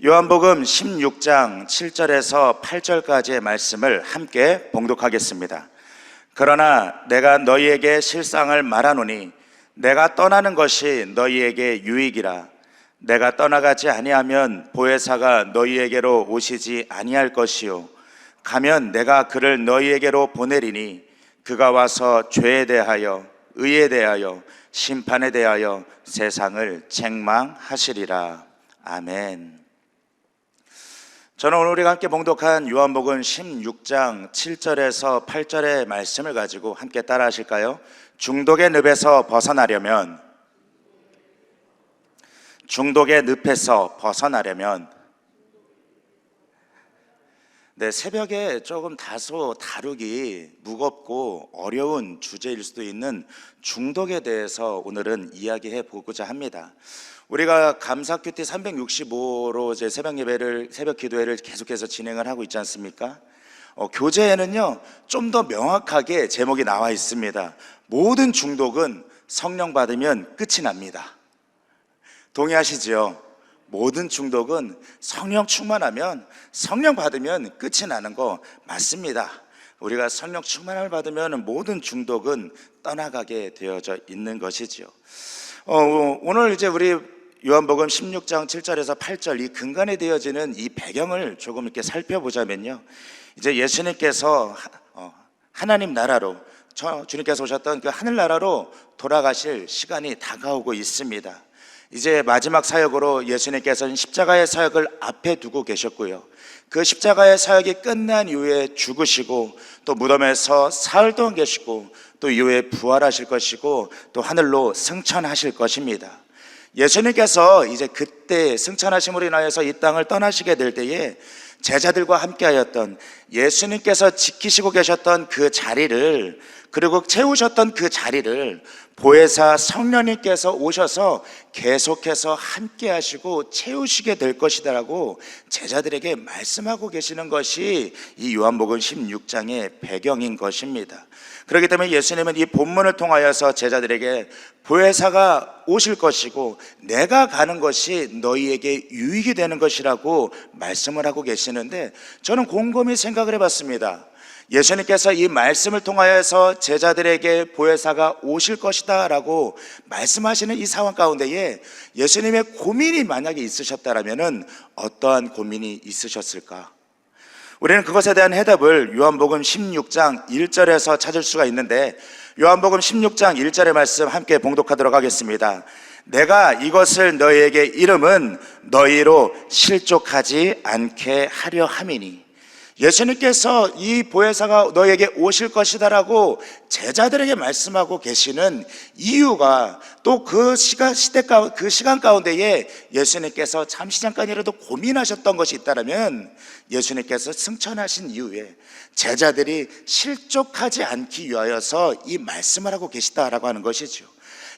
요한복음 16장 7절에서 8절까지의 말씀을 함께 봉독하겠습니다. 그러나 내가 너희에게 실상을 말하노니 내가 떠나는 것이 너희에게 유익이라. 내가 떠나가지 아니하면 보혜사가 너희에게로 오시지 아니할 것이요 가면 내가 그를 너희에게로 보내리니 그가 와서 죄에 대하여 의에 대하여 심판에 대하여 세상을 책망하시리라. 아멘. 저는 오늘 우리가 함께 봉독한 요한복음 16장 7절에서 8절의 말씀을 가지고 함께 따라 하실까요? 중독의 늪에서 벗어나려면 새벽에 조금 다소 다루기 무겁고 어려운 주제일 수도 있는 중독에 대해서 오늘은 이야기해 보고자 합니다. 우리가 감사 큐티 365로 이제 새벽 기도회를 계속해서 진행을 하고 있지 않습니까? 교재에는요, 좀 더 명확하게 제목이 나와 있습니다. 모든 중독은 성령 받으면 끝이 납니다. 동의하시죠? 모든 중독은 성령 충만하면, 성령 받으면 끝이 나는 거 맞습니다. 우리가 성령 충만함을 받으면 모든 중독은 떠나가게 되어져 있는 것이지요. 오늘 이제 우리 요한복음 16장 7절에서 8절 이 근간에 되어지는 이 배경을 조금 이렇게 살펴보자면요, 이제 예수님께서 하나님 나라로, 주님께서 오셨던 그 하늘나라로 돌아가실 시간이 다가오고 있습니다. 이제 마지막 사역으로 예수님께서는 십자가의 사역을 앞에 두고 계셨고요, 그 십자가의 사역이 끝난 이후에 죽으시고 또 무덤에서 사흘 동안 계시고 또 이후에 부활하실 것이고 또 하늘로 승천하실 것입니다. 예수님께서 이제 그때 승천하심으로 인하여서 이 땅을 떠나시게 될 때에 제자들과 함께 하였던, 예수님께서 지키시고 계셨던 그 자리를, 그리고 채우셨던 그 자리를 보혜사 성령님께서 오셔서 계속해서 함께 하시고 채우시게 될 것이다라고 제자들에게 말씀하고 계시는 것이 이 요한복음 16장의 배경인 것입니다. 그렇기 때문에 예수님은 이 본문을 통하여서 제자들에게 보혜사가 오실 것이고 내가 가는 것이 너희에게 유익이 되는 것이라고 말씀을 하고 계시는데, 저는 곰곰이 생각을 해봤습니다. 예수님께서 이 말씀을 통하여서 제자들에게 보혜사가 오실 것이다 라고 말씀하시는 이 상황 가운데에 예수님의 고민이 만약에 있으셨다면 어떠한 고민이 있으셨을까? 우리는 그것에 대한 해답을 요한복음 16장 1절에서 찾을 수가 있는데, 요한복음 16장 1절의 말씀 함께 봉독하도록 하겠습니다. 내가 이것을 너희에게 이름은 너희로 실족하지 않게 하려 함이니. 예수님께서 이 보혜사가 너에게 오실 것이다라고 제자들에게 말씀하고 계시는 이유가, 또 그 시간 가운데에 예수님께서 잠시 잠깐이라도 고민하셨던 것이 있다면, 예수님께서 승천하신 이후에 제자들이 실족하지 않기 위하여서 이 말씀을 하고 계시다라고 하는 것이죠.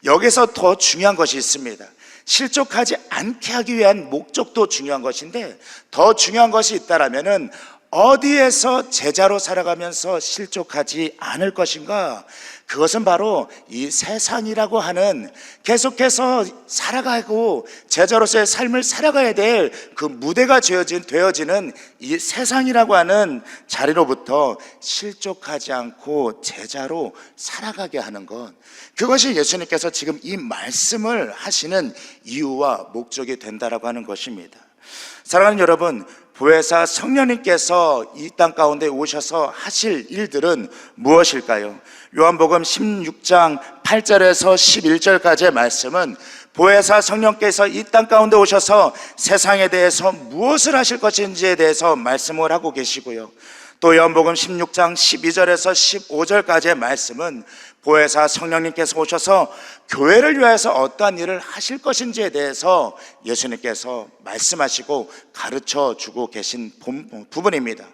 여기서 더 중요한 것이 있습니다. 실족하지 않게 하기 위한 목적도 중요한 것인데, 더 중요한 것이 있다라면은 어디에서 제자로 살아가면서 실족하지 않을 것인가? 그것은 바로 이 세상이라고 하는, 계속해서 살아가고 제자로서의 삶을 살아가야 될 그 무대가 되어지는 이 세상이라고 하는 자리로부터 실족하지 않고 제자로 살아가게 하는 것, 그것이 예수님께서 지금 이 말씀을 하시는 이유와 목적이 된다라고 하는 것입니다. 사랑하는 여러분, 보혜사 성령님께서 이 땅 가운데 오셔서 하실 일들은 무엇일까요? 요한복음 16장 8절에서 11절까지의 말씀은 보혜사 성령께서 이 땅 가운데 오셔서 세상에 대해서 무엇을 하실 것인지에 대해서 말씀을 하고 계시고요, 또 요한복음 16장 12절에서 15절까지의 말씀은 보혜사 성령님께서 오셔서 교회를 위해서 어떠한 일을 하실 것인지에 대해서 예수님께서 말씀하시고 가르쳐 주고 계신 부분입니다.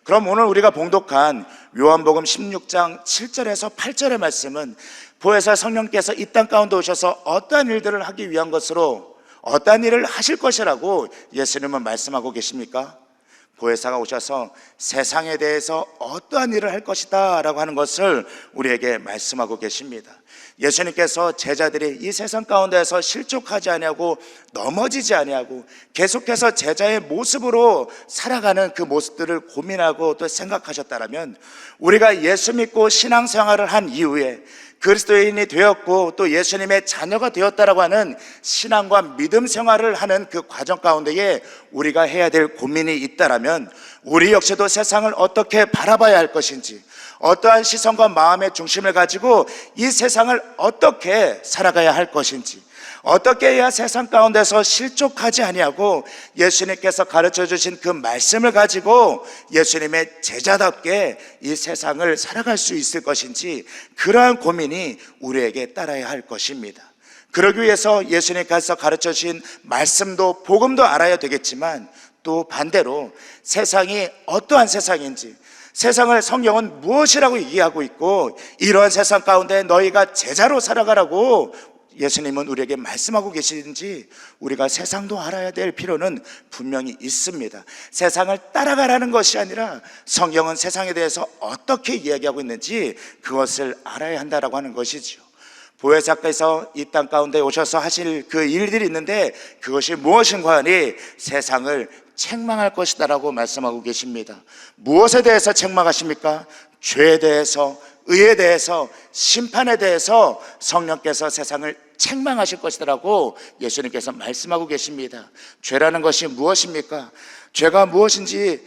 그럼 오늘 우리가 봉독한 요한복음 16장 7절에서 8절의 말씀은 보혜사 성령께서 이 땅 가운데 오셔서 어떠한 일들을 하기 위한 것으로, 어떠한 일을 하실 것이라고 예수님은 말씀하고 계십니까? 보혜사가 오셔서 세상에 대해서 어떠한 일을 할 것이다 라고 하는 것을 우리에게 말씀하고 계십니다. 예수님께서 제자들이 이 세상 가운데서 실족하지 아니하고 넘어지지 아니하고 계속해서 제자의 모습으로 살아가는 그 모습들을 고민하고 또 생각하셨다면, 우리가 예수 믿고 신앙생활을 한 이후에 그리스도인이 되었고 또 예수님의 자녀가 되었다라고 하는 신앙과 믿음 생활을 하는 그 과정 가운데에 우리가 해야 될 고민이 있다라면, 우리 역시도 세상을 어떻게 바라봐야 할 것인지, 어떠한 시선과 마음의 중심을 가지고 이 세상을 어떻게 살아가야 할 것인지, 어떻게 해야 세상 가운데서 실족하지 아니하고 예수님께서 가르쳐 주신 그 말씀을 가지고 예수님의 제자답게 이 세상을 살아갈 수 있을 것인지, 그러한 고민이 우리에게 따라야 할 것입니다. 그러기 위해서 예수님께서 가르쳐 주신 말씀도 복음도 알아야 되겠지만, 또 반대로 세상이 어떠한 세상인지, 세상을 성경은 무엇이라고 얘기하고 있고 이러한 세상 가운데 너희가 제자로 살아가라고 예수님은 우리에게 말씀하고 계시는지, 우리가 세상도 알아야 될 필요는 분명히 있습니다. 세상을 따라가라는 것이 아니라 성경은 세상에 대해서 어떻게 이야기하고 있는지 그것을 알아야 한다라고 하는 것이죠. 보혜사께서 이 땅 가운데 오셔서 하실 그 일들이 있는데, 그것이 무엇인가 하니 세상을 책망할 것이다 라고 말씀하고 계십니다. 무엇에 대해서 책망하십니까? 죄에 대해서, 의에 대해서, 심판에 대해서 성령께서 세상을 책망하실 것이라고 예수님께서 말씀하고 계십니다. 죄라는 것이 무엇입니까? 죄가 무엇인지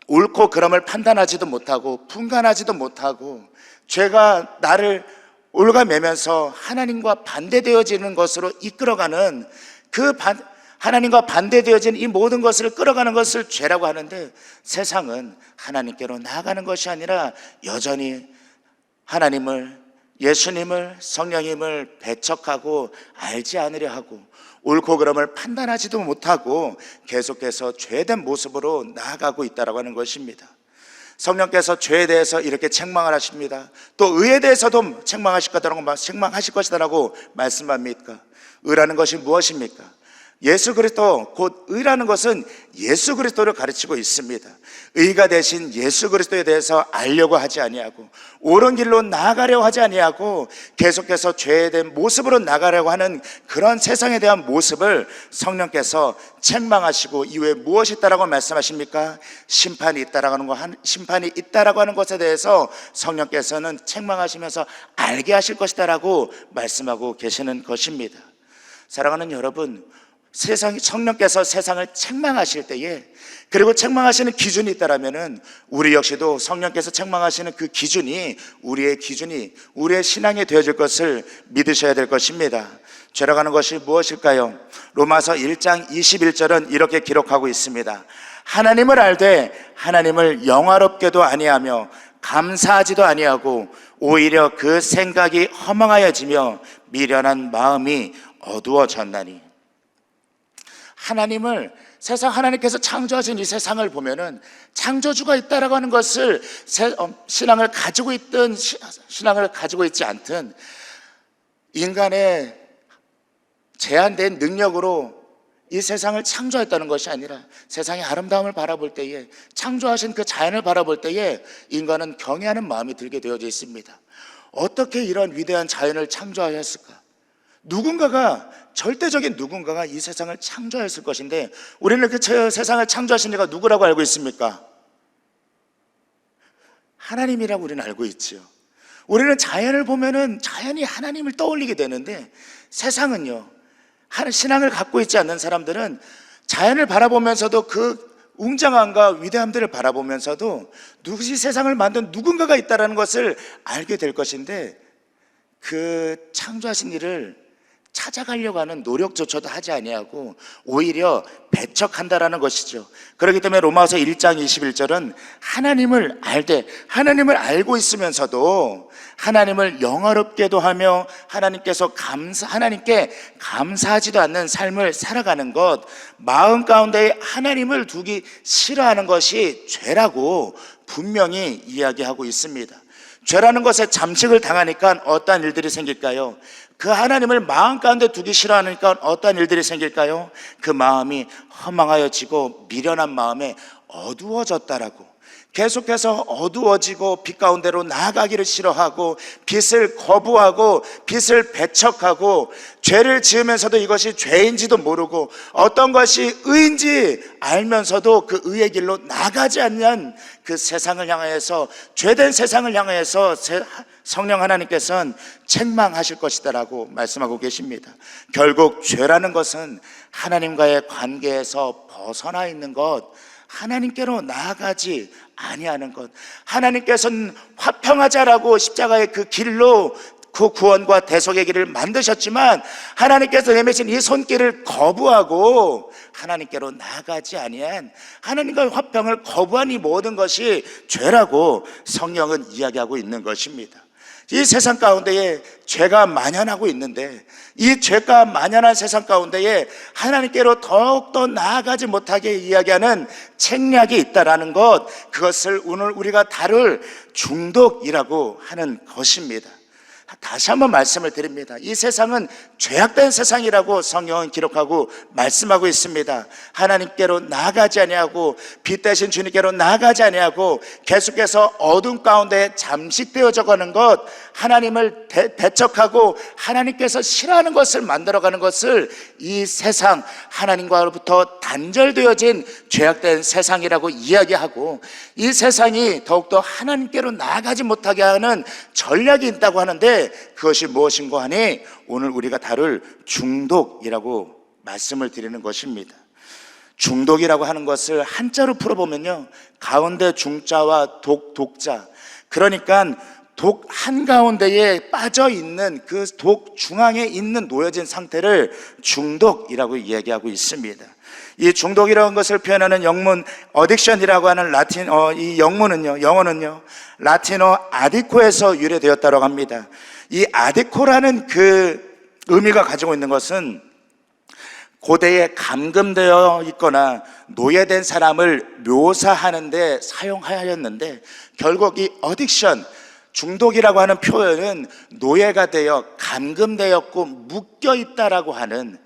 옳고 그름을 판단하지도 못하고 분간하지도 못하고, 죄가 나를 올가매면서 하나님과 반대되어지는 것으로 이끌어가는 하나님과 반대되어진 이 모든 것을 끌어가는 것을 죄라고 하는데, 세상은 하나님께로 나아가는 것이 아니라 여전히 하나님을, 예수님을, 성령님을 배척하고 알지 않으려 하고 옳고 그름을 판단하지도 못하고 계속해서 죄된 모습으로 나아가고 있다고 하는 것입니다. 성령께서 죄에 대해서 이렇게 책망을 하십니다. 또 의에 대해서도 책망하실 것이다라고 말씀합니까? 의라는 것이 무엇입니까? 예수 그리스도, 곧 의라는 것은 예수 그리스도를 가르치고 있습니다. 의가 되신 예수 그리스도에 대해서 알려고 하지 아니하고 옳은 길로 나아가려고 하지 아니하고 계속해서 죄에 대한 모습으로 나가려고 하는 그런 세상에 대한 모습을 성령께서 책망하시고, 이후에 무엇이 있다라고 말씀하십니까? 심판이 있다라고 하는 것에 대해서 성령께서는 책망하시면서 알게 하실 것이다라고 말씀하고 계시는 것입니다. 사랑하는 여러분, 성령께서 세상을 책망하실 때에, 그리고 책망하시는 기준이 있다라면은 우리 역시도 성령께서 책망하시는 그 기준이 우리의 신앙이 되어질 것을 믿으셔야 될 것입니다. 죄라고 하는 것이 무엇일까요? 로마서 1장 21절은 이렇게 기록하고 있습니다. 하나님을 알되 하나님을 영화롭게도 아니하며 감사하지도 아니하고 오히려 그 생각이 허망하여지며 미련한 마음이 어두워졌나니. 하나님께서 창조하신 이 세상을 보면은 창조주가 있다라고 하는 것을 신앙을 가지고 있지 않든 인간의 제한된 능력으로 이 세상을 창조했다는 것이 아니라 세상의 아름다움을 바라볼 때에, 창조하신 그 자연을 바라볼 때에 인간은 경외하는 마음이 들게 되어져 있습니다. 어떻게 이런 위대한 자연을 창조하였을까? 절대적인 누군가가 이 세상을 창조했을 것인데, 우리는 그 세상을 창조하신 이가 누구라고 알고 있습니까? 하나님이라고 우리는 알고 있지요. 우리는 자연을 보면은 자연이 하나님을 떠올리게 되는데, 세상은요, 신앙을 갖고 있지 않는 사람들은 자연을 바라보면서도 그 웅장함과 위대함들을 바라보면서도 누구시 세상을 만든 누군가가 있다는 것을 알게 될 것인데, 그 창조하신 이를 찾아가려고 하는 노력조차도 하지 아니하고 오히려 배척한다라는 것이죠. 그렇기 때문에 로마서 1장 21절은 하나님을 알고 있으면서도 하나님을 영화롭게도 하며 하나님께 감사하지도 않는 삶을 살아가는 것, 마음 가운데 하나님을 두기 싫어하는 것이 죄라고 분명히 이야기하고 있습니다. 죄라는 것에 잠식을 당하니까 어떠한 일들이 생길까요? 그 하나님을 마음 가운데 두기 싫어하니까 어떤 일들이 생길까요? 그 마음이 허망하여지고 미련한 마음에 어두워졌다라고. 계속해서 어두워지고 빛 가운데로 나아가기를 싫어하고 빛을 거부하고 빛을 배척하고 죄를 지으면서도 이것이 죄인지도 모르고 어떤 것이 의인지 알면서도 그 의의 길로 나가지 않는 그 세상을 향하여서, 죄된 세상을 향하여서 성령 하나님께서는 책망하실 것이다라고 말씀하고 계십니다. 결국 죄라는 것은 하나님과의 관계에서 벗어나 있는 것, 하나님께로 나아가지 아니하는 것, 하나님께서는 화평하자라고 십자가의 그 길로 그 구원과 대속의 길을 만드셨지만 하나님께서 내미신 이 손길을 거부하고 하나님께로 나아가지 아니한, 하나님과의 화평을 거부한 이 모든 것이 죄라고 성경은 이야기하고 있는 것입니다. 이 세상 가운데에 죄가 만연하고 있는데, 이 죄가 만연한 세상 가운데에 하나님께로 더욱더 나아가지 못하게 이야기하는 책략이 있다라는 것, 그것을 오늘 우리가 다룰 중독이라고 하는 것입니다. 다시 한번 말씀을 드립니다. 이 세상은 죄악된 세상이라고 성경은 기록하고 말씀하고 있습니다. 하나님께로 나아가지 아니하고 빛 대신 주님께로 나아가지 아니하고 계속해서 어둠 가운데 잠식되어져 가는 것, 하나님을 배척하고 하나님께서 싫어하는 것을 만들어가는 것을 이 세상, 하나님과로부터 단절되어진 죄악된 세상이라고 이야기하고, 이 세상이 더욱더 하나님께로 나아가지 못하게 하는 전략이 있다고 하는데, 그것이 무엇인가 하니 오늘 우리가 다룰 중독이라고 말씀을 드리는 것입니다. 중독이라고 하는 것을 한자로 풀어보면요, 가운데 중자와 독자, 그러니까 독 한가운데에 빠져있는 그 독 중앙에 있는 놓여진 상태를 중독이라고 이야기하고 있습니다. 이 중독이라는 것을 표현하는 영문 어딕션이라고 하는 라틴 이 영어는요 라틴어 아디코에서 유래되었다고 합니다. 이 아디코라는 그 의미가 가지고 있는 것은 고대에 감금되어 있거나 노예된 사람을 묘사하는 데 사용하였는데, 결국 이 어딕션, 중독이라고 하는 표현은 노예가 되어 감금되었고 묶여 있다라고 하는,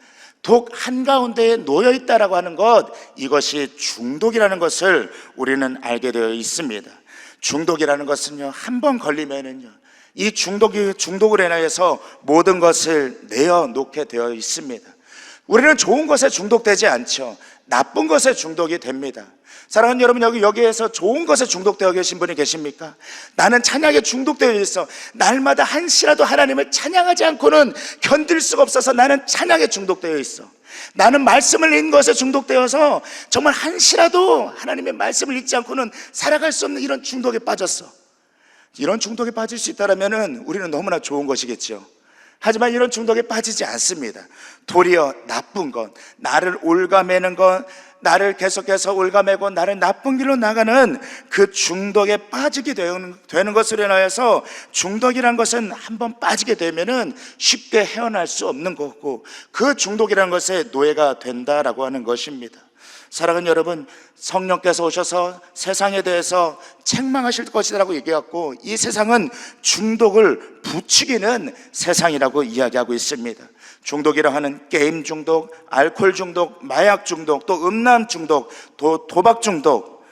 독 한가운데에 놓여 있다라고 하는 것, 이것이 중독이라는 것을 우리는 알게 되어 있습니다. 중독이라는 것은요, 한 번 걸리면은요, 이 중독으로 인하여서 모든 것을 내어놓게 되어 있습니다. 우리는 좋은 것에 중독되지 않죠. 나쁜 것에 중독이 됩니다. 사랑하는 여러분, 여기에서 좋은 것에 중독되어 계신 분이 계십니까? 나는 찬양에 중독되어 있어. 날마다 한시라도 하나님을 찬양하지 않고는 견딜 수가 없어서 나는 찬양에 중독되어 있어. 나는 말씀을 읽는 것에 중독되어서 정말 한시라도 하나님의 말씀을 읽지 않고는 살아갈 수 없는 이런 중독에 빠졌어. 이런 중독에 빠질 수 있다면 우리는 너무나 좋은 것이겠죠. 하지만 이런 중독에 빠지지 않습니다. 도리어 나쁜 것, 나를 올가매는 것, 나를 계속해서 올가매고 나를 나쁜 길로 나가는 그 중독에 빠지게 되는 것으로 인하여서, 중독이라는 것은 한번 빠지게 되면은 쉽게 헤어날 수 없는 거고, 그 중독이라는 것에 노예가 된다라고 하는 것입니다. 사랑하는 여러분, 성령께서 오셔서 세상에 대해서 책망하실 것이라고 얘기했고, 이 세상은 중독을 부추기는 세상이라고 이야기하고 있습니다. 중독이라 하는 게임 중독, 알코올 중독, 마약 중독, 또 음란 중독, 또 도박 중독.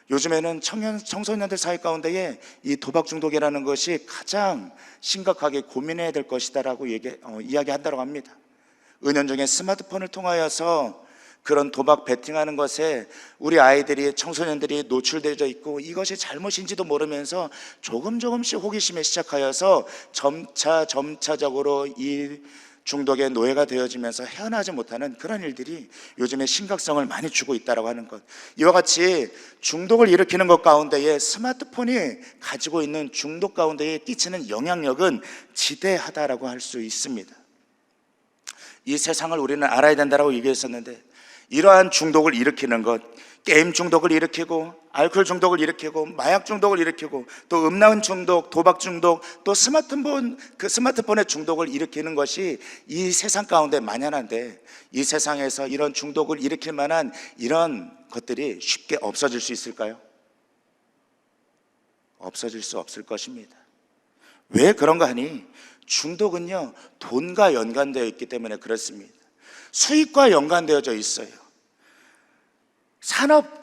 요즘에는 청소년들 사이 가운데에 이 도박 중독이라는 것이 가장 심각하게 고민해야 될 것이다라고 이야기한다고 합니다. 은연중에 스마트폰을 통하여서 그런 도박 베팅하는 것에 우리 아이들이, 청소년들이 노출되어 있고, 이것이 잘못인지도 모르면서 조금씩 호기심에 시작하여서 점차적으로 이 중독의 노예가 되어지면서 헤어나지 못하는 그런 일들이 요즘에 심각성을 많이 주고 있다고 하는 것. 이와 같이 중독을 일으키는 것 가운데에 스마트폰이 가지고 있는 중독 가운데에 끼치는 영향력은 지대하다라고 할 수 있습니다. 이 세상을 우리는 알아야 된다라고 얘기했었는데, 이러한 중독을 일으키는 것, 게임 중독을 일으키고, 알코올 중독을 일으키고, 마약 중독을 일으키고, 또 음란 중독, 도박 중독, 또 스마트폰의 중독을 일으키는 것이 이 세상 가운데 만연한데, 이 세상에서 이런 중독을 일으킬 만한 이런 것들이 쉽게 없어질 수 있을까요? 없어질 수 없을 것입니다. 왜 그런가 하니, 중독은요, 돈과 연관되어 있기 때문에 그렇습니다. 수익과 연관되어져 있어요. 산업,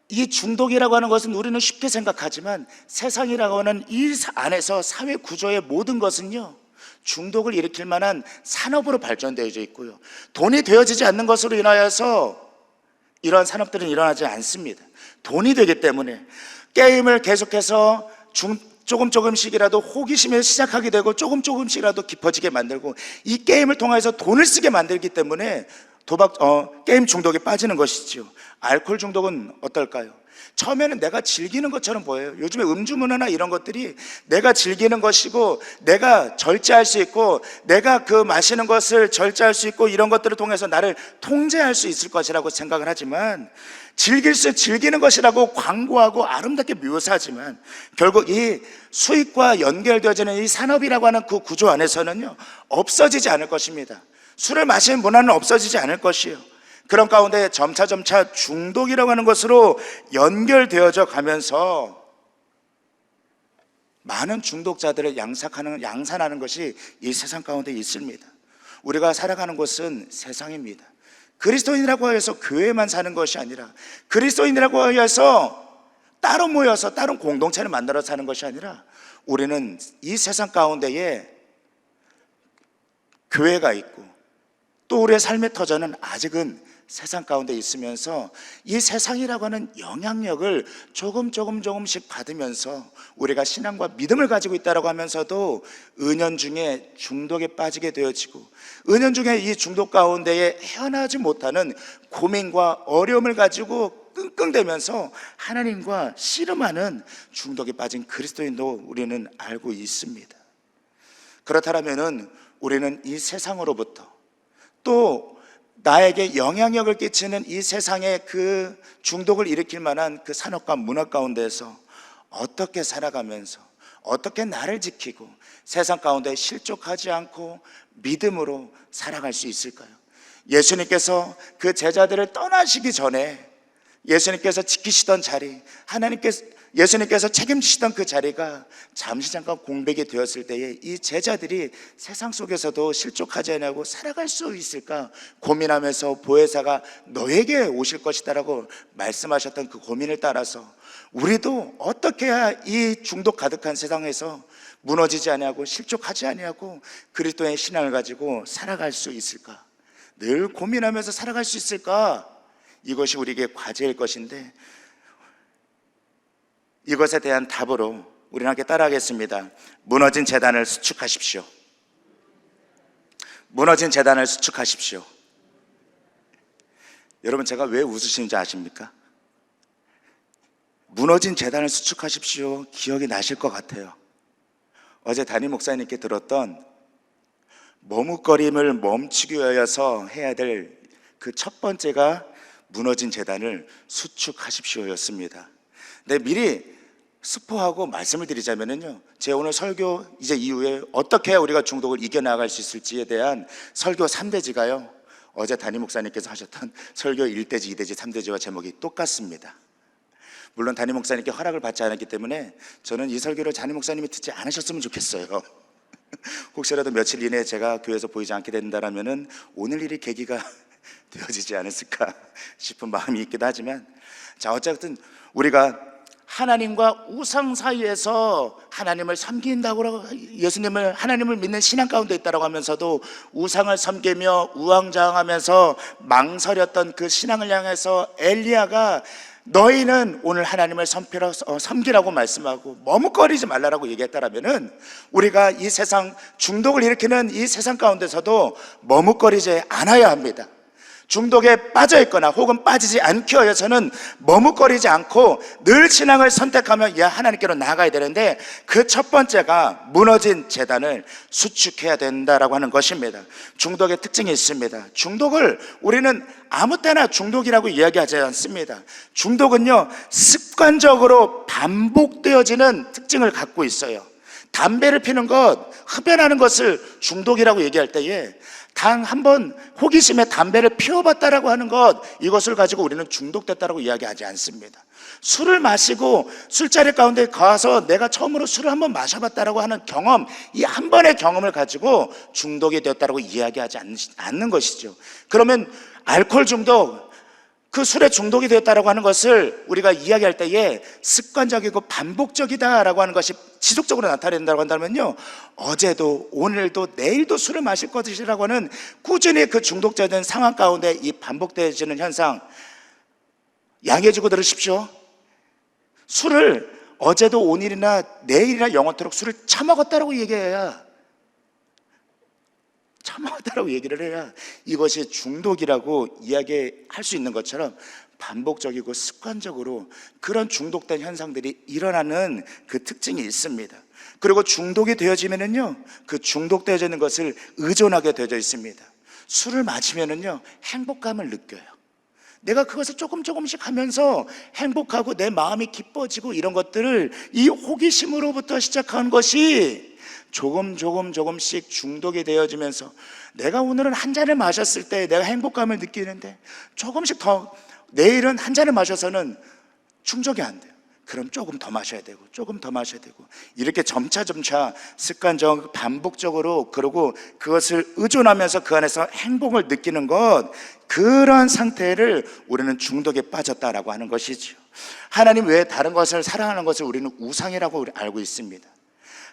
이 중독이라고 하는 것은 우리는 쉽게 생각하지만 세상이라고 하는 이 안에서 사회 구조의 모든 것은요, 중독을 일으킬 만한 산업으로 발전되어져 있고요, 돈이 되어지지 않는 것으로 인하여서 이런 산업들은 일어나지 않습니다. 돈이 되기 때문에 게임을 계속해서 조금씩이라도 호기심을 시작하게 되고 조금씩이라도 깊어지게 만들고 이 게임을 통해서 돈을 쓰게 만들기 때문에 게임 중독에 빠지는 것이지요. 알코올 중독은 어떨까요? 처음에는 내가 즐기는 것처럼 보여요. 요즘에 음주 문화나 이런 것들이 내가 즐기는 것이고 내가 절제할 수 있고 내가 그 마시는 것을 절제할 수 있고 이런 것들을 통해서 나를 통제할 수 있을 것이라고 생각을 하지만, 즐기는 것이라고 광고하고 아름답게 묘사하지만 결국 이 수익과 연결되어지는 이 산업이라고 하는 그 구조 안에서는요, 없어지지 않을 것입니다. 술을 마시는 문화는 없어지지 않을 것이에요. 그런 가운데 점차 중독이라고 하는 것으로 연결되어져 가면서 많은 중독자들을 양산하는 것이 이 세상 가운데 있습니다. 우리가 살아가는 곳은 세상입니다. 그리스도인이라고 해서 교회만 사는 것이 아니라, 그리스도인이라고 해서 따로 모여서 다른 공동체를 만들어 사는 것이 아니라, 우리는 이 세상 가운데에 교회가 있고 또 우리의 삶의 터전은 아직은 세상 가운데 있으면서 이 세상이라고 하는 영향력을 조금씩 받으면서 우리가 신앙과 믿음을 가지고 있다고 하면서도 은연중에 중독에 빠지게 되어지고, 은연중에 이 중독 가운데에 헤어나지 못하는 고민과 어려움을 가지고 끙끙대면서 하나님과 씨름하는 중독에 빠진 그리스도인도 우리는 알고 있습니다. 그렇다면 우리는 이 세상으로부터 또 나에게 영향력을 끼치는 이 세상의 그 중독을 일으킬 만한 그 산업과 문화 가운데서 어떻게 살아가면서 어떻게 나를 지키고 세상 가운데 실족하지 않고 믿음으로 살아갈 수 있을까요? 예수님께서 그 제자들을 떠나시기 전에 예수님께서 지키시던 자리, 예수님께서 책임지시던 그 자리가 잠시 잠깐 공백이 되었을 때에 이 제자들이 세상 속에서도 실족하지 않고 살아갈 수 있을까 고민하면서 보혜사가 너에게 오실 것이다라고 말씀하셨던 그 고민을 따라서 우리도 어떻게 해야 이 중독 가득한 세상에서 무너지지 아니하고 실족하지 아니하고 그리스도의 신앙을 가지고 살아갈 수 있을까, 늘 고민하면서 살아갈 수 있을까, 이것이 우리에게 과제일 것인데, 이것에 대한 답으로 우리는 함께 따라하겠습니다. 무너진 제단을 수축하십시오. 무너진 제단을 수축하십시오. 여러분, 제가 왜 웃으시는지 아십니까? 무너진 제단을 수축하십시오, 기억이 나실 것 같아요. 어제 담임 목사님께 들었던 머뭇거림을 멈추기 위해서 해야 될 그 첫 번째가 무너진 제단을 수축하십시오였습니다. 근데 미리 스포하고 말씀을 드리자면요, 제 오늘 설교 이제 이후에 어떻게 해야 우리가 중독을 이겨나갈 수 있을지에 대한 설교 3대지가요, 어제 담임 목사님께서 하셨던 설교 1대지, 2대지, 3대지와 제목이 똑같습니다. 물론 담임 목사님께 허락을 받지 않았기 때문에 저는 이 설교를 담임 목사님이 듣지 않으셨으면 좋겠어요. 혹시라도 며칠 이내에 제가 교회에서 보이지 않게 된다면 오늘 일이 계기가 되어지지 않았을까 싶은 마음이 있기도 하지만, 자, 어쨌든 우리가 하나님과 우상 사이에서 하나님을 섬긴다고, 예수님을, 하나님을 믿는 신앙 가운데 있다고 하면서도 우상을 섬기며 우왕좌왕하면서 망설였던 그 신앙을 향해서 엘리야가 너희는 오늘 하나님을 섬기라고 말씀하고 머뭇거리지 말라라고 얘기했다라면은, 우리가 이 세상 중독을 일으키는 이 세상 가운데서도 머뭇거리지 않아야 합니다. 중독에 빠져 있거나 혹은 빠지지 않기 위해서는 머뭇거리지 않고 늘 신앙을 선택하며 하나님께로 나아가야 되는데, 그 첫 번째가 무너진 제단을 수축해야 된다라고 하는 것입니다. 중독의 특징이 있습니다. 중독을 우리는 아무 때나 중독이라고 이야기하지 않습니다. 중독은요, 습관적으로 반복되어지는 특징을 갖고 있어요. 담배를 피는 것, 흡연하는 것을 중독이라고 얘기할 때에 단 한 번 호기심에 담배를 피워봤다라고 하는 것, 이것을 가지고 우리는 중독됐다라고 이야기하지 않습니다. 술을 마시고 술자리 가운데 가서 내가 처음으로 술을 한번 마셔봤다라고 하는 경험, 이 한 번의 경험을 가지고 중독이 되었다라고 이야기하지 않는 것이죠. 그러면 알코올 중독, 그 술에 중독이 되었다라고 하는 것을 우리가 이야기할 때에 습관적이고 반복적이다라고 하는 것이 지속적으로 나타낸다고 한다면요, 어제도 오늘도 내일도 술을 마실 것이라고 하는 꾸준히 그 중독자된 상황 가운데 이 반복되어지는 현상, 양해해주고 들으십시오. 술을 어제도 오늘이나 내일이나 영원토록 술을 처먹었다라고 얘기해야, 처먹었다라고 얘기를 해야 이것이 중독이라고 이야기할 수 있는 것처럼 반복적이고 습관적으로 그런 중독된 현상들이 일어나는 그 특징이 있습니다. 그리고 중독이 되어지면은요, 그 중독되어지는 것을 의존하게 되어져 있습니다. 술을 마시면은요, 행복감을 느껴요. 내가 그것을 조금씩 하면서 행복하고 내 마음이 기뻐지고 이런 것들을, 이 호기심으로부터 시작한 것이 조금씩 중독이 되어지면서, 내가 오늘은 한 잔을 마셨을 때 내가 행복감을 느끼는데 조금씩 더, 내일은 한 잔을 마셔서는 충족이 안 돼요. 그럼 조금 더 마셔야 되고 조금 더 마셔야 되고, 이렇게 점차 습관적 반복적으로, 그러고 그것을 의존하면서 그 안에서 행복을 느끼는 것, 그런 상태를 우리는 중독에 빠졌다라고 하는 것이죠. 하나님 외에 다른 것을 사랑하는 것을 우리는 우상이라고 알고 있습니다.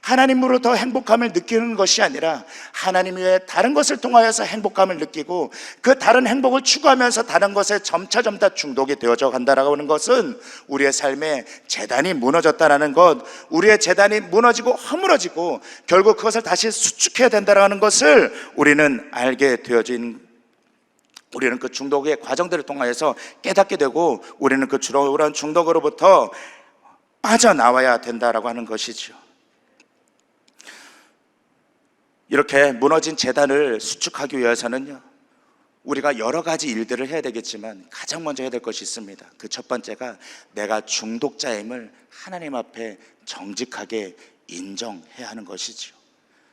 하나님으로 더 행복감을 느끼는 것이 아니라 하나님 외에 다른 것을 통하여서 행복감을 느끼고 그 다른 행복을 추구하면서 다른 것에 점차 중독이 되어져 간다라고 하는 것은 우리의 삶의 재단이 무너졌다라는 것, 우리의 재단이 무너지고 허물어지고 결국 그것을 다시 수축해야 된다라는 것을 우리는 알게 되어진, 우리는 그 중독의 과정들을 통하여서 깨닫게 되고 우리는 그 그런 중독으로부터 빠져나와야 된다라고 하는 것이죠. 이렇게 무너진 재단을 수축하기 위해서는요, 우리가 여러 가지 일들을 해야 되겠지만 가장 먼저 해야 될 것이 있습니다. 그 첫 번째가 내가 중독자임을 하나님 앞에 정직하게 인정해야 하는 것이죠.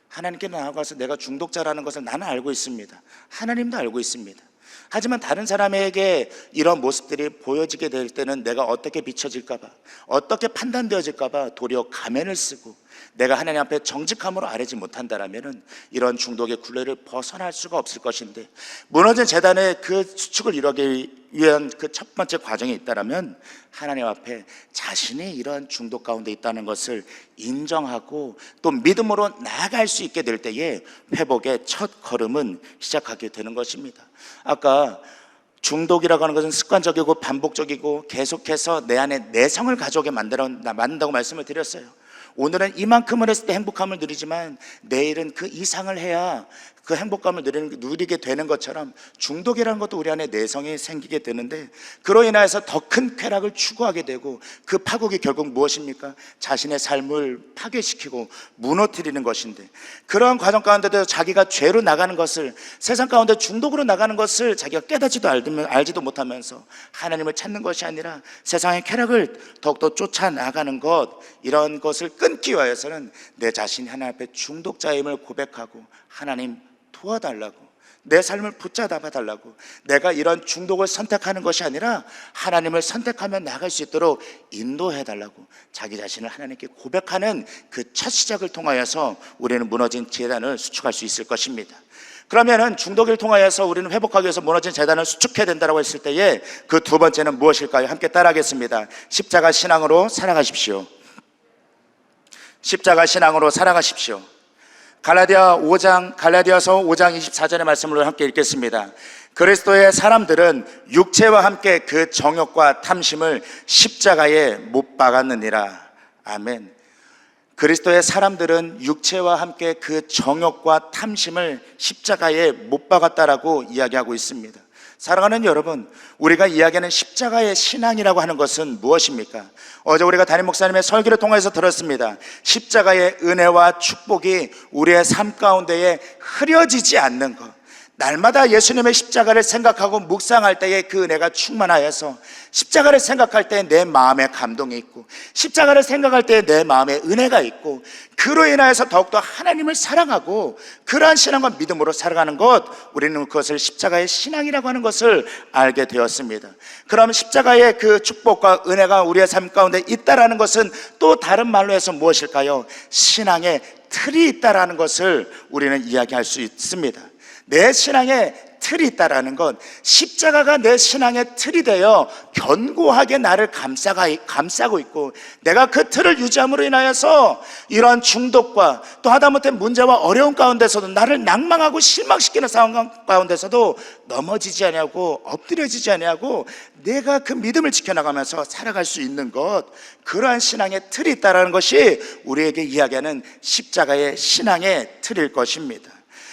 하나님께 나아가서 내가 중독자라는 것을 나는 알고 있습니다. 하나님도 알고 있습니다. 하지만 다른 사람에게 이런 모습들이 보여지게 될 때는 내가 어떻게 비춰질까 봐, 어떻게 판단되어질까 봐 도리어 가면을 쓰고 내가 하나님 앞에 정직함으로 아뢰지 못한다라면 이런 중독의 굴레를 벗어날 수가 없을 것인데, 무너진 재단의 그 수축을 이루기 위한 그 첫 번째 과정이 있다라면 하나님 앞에 자신이 이러한 중독 가운데 있다는 것을 인정하고 또 믿음으로 나아갈 수 있게 될 때에 회복의 첫 걸음은 시작하게 되는 것입니다. 아까 중독이라고 하는 것은 습관적이고 반복적이고 계속해서 내 안에 내성을 가져오게 만든다고 말씀을 드렸어요. 오늘은 이만큼을 했을 때 행복감을 누리지만 내일은 그 이상을 해야 그 행복감을 누리게 되는 것처럼 중독이라는 것도 우리 안에 내성이 생기게 되는데, 그로 인하여서 더 큰 쾌락을 추구하게 되고 그 파국이 결국 무엇입니까? 자신의 삶을 파괴시키고 무너뜨리는 것인데, 그러한 과정 가운데도 자기가 죄로 나가는 것을, 세상 가운데 중독으로 나가는 것을 자기가 깨닫지도 알지도 못하면서 하나님을 찾는 것이 아니라 세상의 쾌락을 더욱더 쫓아나가는 것, 이런 것을 끊기 위해서는 내 자신이 하나님 앞에 중독자임을 고백하고 하나님 도와달라고, 내 삶을 붙잡아 달라고, 내가 이런 중독을 선택하는 것이 아니라 하나님을 선택하며 나갈 수 있도록 인도해 달라고 자기 자신을 하나님께 고백하는 그 첫 시작을 통하여서 우리는 무너진 재단을 수축할 수 있을 것입니다. 그러면은 중독을 통하여서 우리는 회복하기 위해서 무너진 재단을 수축해야 된다고 했을 때에 그 두 번째는 무엇일까요? 함께 따라하겠습니다. 십자가 신앙으로 살아가십시오. 십자가 신앙으로 살아가십시오. 갈라디아서 5장 24절의 말씀을 함께 읽겠습니다. 그리스도의 사람들은 육체와 함께 그 정욕과 탐심을 십자가에 못 박았느니라. 아멘. 그리스도의 사람들은 육체와 함께 그 정욕과 탐심을 십자가에 못 박았다라고 이야기하고 있습니다. 사랑하는 여러분, 우리가 이야기하는 십자가의 신앙이라고 하는 것은 무엇입니까? 어제 우리가 담임 목사님의 설교를 통해서 들었습니다. 십자가의 은혜와 축복이 우리의 삶 가운데에 흐려지지 않는 것, 날마다 예수님의 십자가를 생각하고 묵상할 때에 그 은혜가 충만하여서 십자가를 생각할 때 내 마음에 감동이 있고 십자가를 생각할 때 내 마음에 은혜가 있고 그로 인하여서 더욱더 하나님을 사랑하고 그러한 신앙과 믿음으로 살아가는 것, 우리는 그것을 십자가의 신앙이라고 하는 것을 알게 되었습니다. 그럼 십자가의 그 축복과 은혜가 우리의 삶 가운데 있다라는 것은 또 다른 말로 해서 무엇일까요? 신앙의 틀이 있다라는 것을 우리는 이야기할 수 있습니다. 내 신앙에 틀이 있다라는 건 십자가가 내 신앙의 틀이 되어 견고하게 나를 감싸고 있고 내가 그 틀을 유지함으로 인하여서 이러한 중독과 또 하다못해 문제와 어려움 가운데서도 나를 낭망하고 실망시키는 상황 가운데서도 넘어지지 아니하고 엎드려지지 아니하고 내가 그 믿음을 지켜나가면서 살아갈 수 있는 것, 그러한 신앙의 틀이 있다는 것이 우리에게 이야기하는 십자가의 신앙의 틀일 것입니다.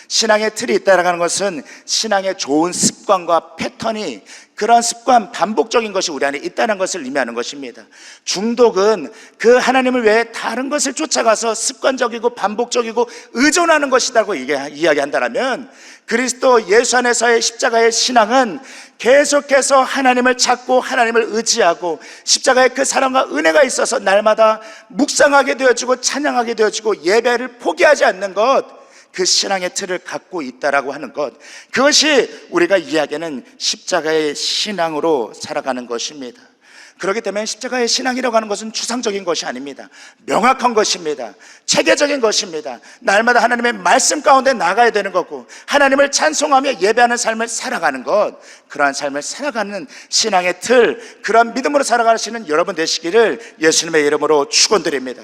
신앙의 틀이 있다는 것은 신앙의 좋은 습관과 패턴이, 그런 습관, 반복적인 것이 우리 안에 있다는 것을 의미하는 것입니다. 중독은 그 하나님을 외에 다른 것을 쫓아가서 습관적이고 반복적이고 의존하는 것이라고 이야기한다면, 그리스도 예수 안에서의 십자가의 신앙은 계속해서 하나님을 찾고 하나님을 의지하고 십자가의 그 사랑과 은혜가 있어서 날마다 묵상하게 되어지고 찬양하게 되어지고 예배를 포기하지 않는 것, 그 신앙의 틀을 갖고 있다라고 하는 것, 그것이 우리가 이야기하는 십자가의 신앙으로 살아가는 것입니다. 그렇기 때문에 십자가의 신앙이라고 하는 것은 추상적인 것이 아닙니다. 명확한 것입니다. 체계적인 것입니다. 날마다 하나님의 말씀 가운데 나가야 되는 거고 하나님을 찬송하며 예배하는 삶을 살아가는 것, 그러한 삶을 살아가는 신앙의 틀, 그러한 믿음으로 살아가시는 여러분 되시기를 예수님의 이름으로 축원드립니다.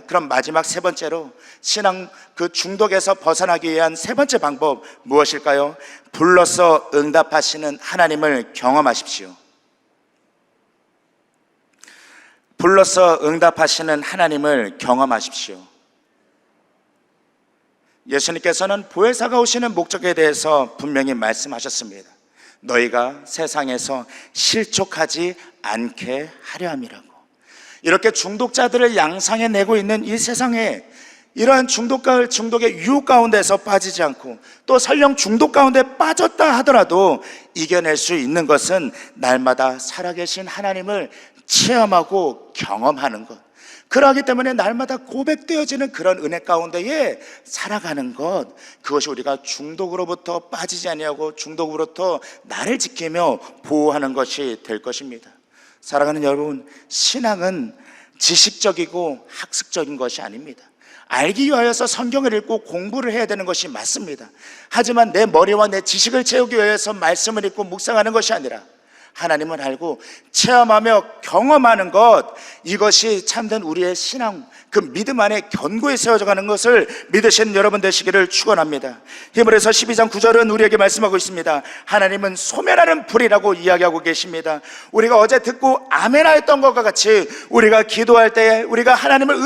그럼 마지막 세 번째로 신앙 그 중독에서 벗어나기 위한 세 번째 방법 무엇일까요? 불러서 응답하시는 하나님을 경험하십시오. 불러서 응답하시는 하나님을 경험하십시오. 예수님께서는 보혜사가 오시는 목적에 대해서 분명히 말씀하셨습니다. 너희가 세상에서 실족하지 않게 하려 함이라고. 이렇게 중독자들을 양상해 내고 있는 이 세상에 이러한 중독의 유혹 가운데서 빠지지 않고 또 설령 중독 가운데 빠졌다 하더라도 이겨낼 수 있는 것은 날마다 살아계신 하나님을 체험하고 경험하는 것, 그러하기 때문에 날마다 고백되어지는 그런 은혜 가운데에 살아가는 것, 그것이 우리가 중독으로부터 빠지지 아니하고 중독으로부터 나를 지키며 보호하는 것이 될 것입니다. 사랑하는 여러분, 신앙은 지식적이고 학습적인 것이 아닙니다. 알기 위하여서 성경을 읽고 공부를 해야 되는 것이 맞습니다. 하지만 내 머리와 내 지식을 채우기 위해서 말씀을 읽고 묵상하는 것이 아니라 하나님을 알고 체험하며 경험하는 것, 이것이 참된 우리의 신앙, 그 믿음 안에 견고히 세워져 가는 것을 믿으시는 여러분 되시기를 축원합니다. 히브리서 12장 9절은 우리에게 말씀하고 있습니다. 하나님은 소멸하는 불이라고 이야기하고 계십니다. 우리가 어제 듣고 아멘하였던 것과 같이 우리가 기도할 때에, 우리가 하나님을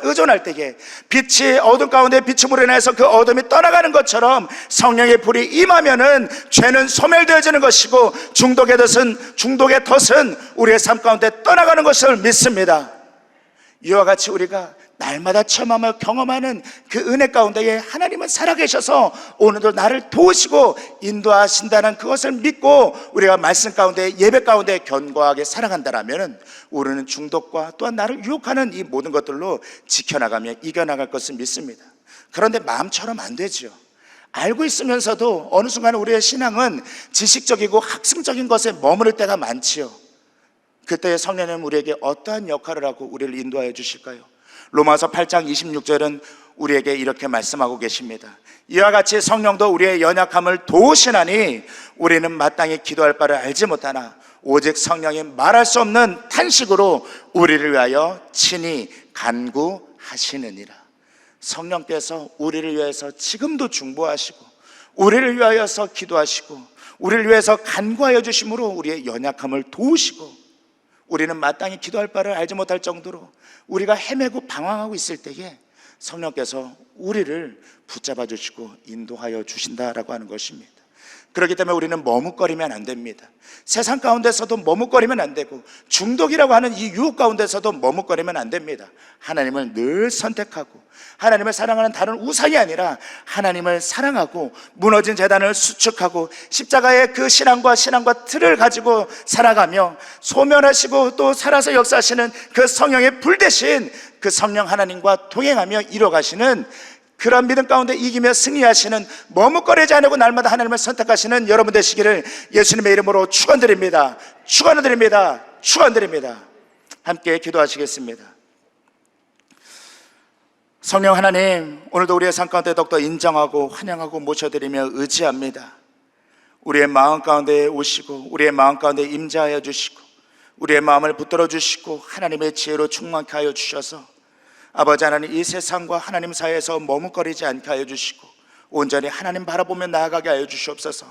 의존할 때에 빛이 어둠 가운데 비춤으로 인해서 그 어둠이 떠나가는 것처럼 성령의 불이 임하면은 죄는 소멸되어지는 것이고 중독의 덫은 우리의 삶 가운데 떠나가는 것을 믿습니다. 이와 같이 우리가 날마다 체험하며 경험하는 그 은혜 가운데에 하나님은 살아계셔서 오늘도 나를 도우시고 인도하신다는 그것을 믿고 우리가 말씀 가운데, 예배 가운데 견고하게 살아간다면 우리는 중독과 또한 나를 유혹하는 이 모든 것들로 지켜나가며 이겨나갈 것을 믿습니다. 그런데 마음처럼 안 되죠. 알고 있으면서도 어느 순간 우리의 신앙은 지식적이고 학습적인 것에 머무를 때가 많지요. 그때 성령님 우리에게 어떠한 역할을 하고 우리를 인도하여 주실까요? 로마서 8장 26절은 우리에게 이렇게 말씀하고 계십니다. 이와 같이 성령도 우리의 연약함을 도우시나니 우리는 마땅히 기도할 바를 알지 못하나 오직 성령이 말할 수 없는 탄식으로 우리를 위하여 친히 간구하시느니라. 성령께서 우리를 위해서 지금도 중보하시고 우리를 위하여서 기도하시고 우리를 위해서 간구하여 주심으로 우리의 연약함을 도우시고, 우리는 마땅히 기도할 바를 알지 못할 정도로 우리가 헤매고 방황하고 있을 때에 성령께서 우리를 붙잡아 주시고 인도하여 주신다라고 하는 것입니다. 그렇기 때문에 우리는 머뭇거리면 안 됩니다. 세상 가운데서도 머뭇거리면 안 되고, 중독이라고 하는 이 유혹 가운데서도 머뭇거리면 안 됩니다. 하나님을 늘 선택하고, 하나님을 사랑하는 다른 우상이 아니라 하나님을 사랑하고, 무너진 제단을 수축하고 십자가의 그 신앙과 틀을 가지고 살아가며, 소멸하시고 또 살아서 역사하시는 그 성령의 불 대신 그 성령 하나님과 동행하며 이뤄가시는 그런 믿음 가운데 이기며 승리하시는, 머뭇거리지 않고 날마다 하나님을 선택하시는 여러분 되시기를 예수님의 이름으로 축원드립니다. 축원드립니다. 축원드립니다. 함께 기도하시겠습니다. 성령 하나님, 오늘도 우리의 삶 가운데 더욱더 인정하고 환영하고 모셔드리며 의지합니다. 우리의 마음 가운데 오시고 우리의 마음 가운데 임재하여 주시고 우리의 마음을 붙들어 주시고 하나님의 지혜로 충만케 하여 주셔서 아버지 하나님, 이 세상과 하나님 사이에서 머뭇거리지 않게 하여 주시고 온전히 하나님 바라보며 나아가게 하여 주시옵소서.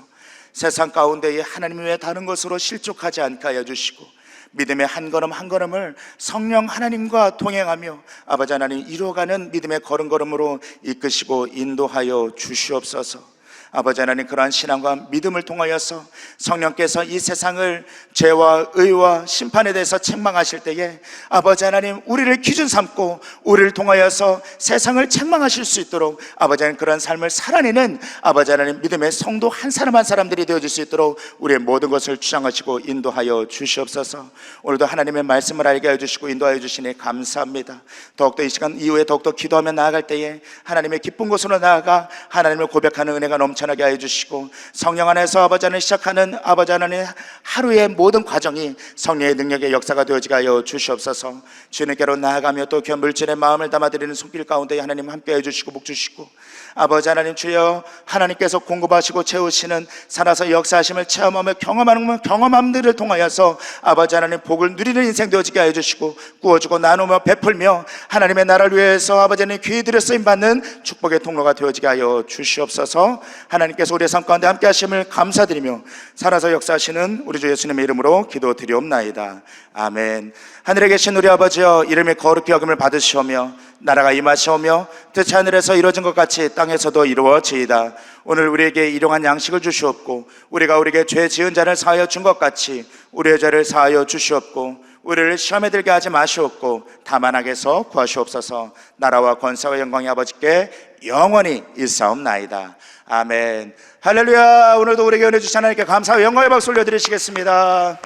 세상 가운데에 하나님 외에 다른 것으로 실족하지 않게 하여 주시고 믿음의 한 걸음 한 걸음을 성령 하나님과 동행하며 아버지 하나님 이루어가는 믿음의 걸음걸음으로 이끄시고 인도하여 주시옵소서. 아버지 하나님, 그러한 신앙과 믿음을 통하여서 성령께서 이 세상을 죄와 의와 심판에 대해서 책망하실 때에 아버지 하나님, 우리를 기준 삼고 우리를 통하여서 세상을 책망하실 수 있도록 아버지 하나님, 그러한 삶을 살아내는 아버지 하나님 믿음의 성도 한 사람 한 사람들이 되어질 수 있도록 우리의 모든 것을 주장하시고 인도하여 주시옵소서. 오늘도 하나님의 말씀을 알게 하여 주시고 인도하여 주시니 감사합니다. 더욱더 이 시간 이후에 더욱더 기도하며 나아갈 때에 하나님의 기쁜 곳으로 나아가 하나님을 고백하는 은혜가 넘쳐나게 하여 주시고, 성령 안에서 아버지 하나님 시작하는 아버지 하나님 하루의 모든 과정이 성령의 능력의 역사가 되어지게 하여 주시옵소서. 주님께로 나아가며 또 물질의 마음을 담아드리는 손길 가운데 하나님 함께 해주시고 복 주시고, 아버지 하나님 주여, 하나님께서 공급하시고 채우시는 살아서 역사하심을 체험하며 경험하는 경험함들을 통하여서 아버지 하나님 복을 누리는 인생 되어지게 하여 주시고, 구워주고 나누며 베풀며 하나님의 나라를 위해서 아버지 하나님 귀히 들여 쓰임받는 축복의 통로가 되어지게 하여 주시옵소서. 하나님께서 우리의 삶 가운데 함께 하심을 감사드리며 살아서 역사하시는 우리 주 예수님의 이름으로 기도드리옵나이다. 아멘. 하늘에 계신 우리 아버지여, 이름이 거룩히 여김을 받으시오며 나라가 임하시오며 뜻이 하늘에서 이루어진 것 같이 땅에서도 이루어지이다. 오늘 우리에게 일용할 양식을 주시옵고 우리가 우리에게 죄 지은 자를 사하여 준 것 같이 우리의 죄를 사하여 주시옵고 우리를 시험에 들게 하지 마시옵고 다만 악에서 구하시옵소서. 나라와 권세와 영광이 아버지께 영원히 일사옵나이다. 아멘. 할렐루야. 오늘도 우리에게 은혜 주신 하나님께 감사와 영광의 박수 올려드리시겠습니다.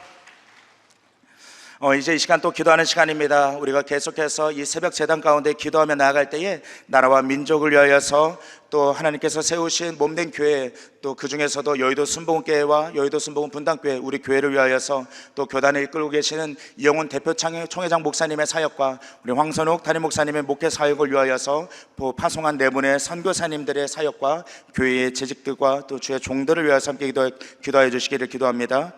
이제 이 시간 또 기도하는 시간입니다. 우리가 계속해서 이 새벽 제단 가운데 기도하며 나아갈 때에 나라와 민족을 위하여서 또 하나님께서 세우신 몸된 교회, 또 그 중에서도 여의도 순복음교회와 여의도 순복음 분당교회 우리 교회를 위하여서 또 교단을 이끌고 계시는 이영훈 대표 총회장 목사님의 사역과 우리 황선욱 담임 목사님의 목회 사역을 위하여서 또 파송한 네 분의 선교사님들의 사역과 교회의 재직들과 또 주의 종들을 위하여서 함께 기도해 주시기를 기도합니다.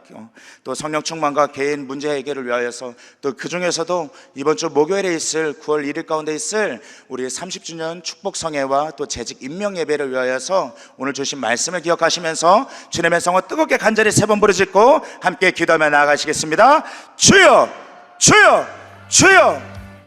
또 성령 충만과 개인 문제 해결을 위하여서 또 그 중에서도 이번 주 목요일에 있을 9월 1일 가운데 있을 우리 30주년 축복성회와 또 재직 임명 예배를 위하여서 오늘 주신 말씀을 기억하시면서 주님의 성을 뜨겁게 간절히 세 번 부르짖고 함께 기도하며 나아가시겠습니다. 주여, 주여, 주여.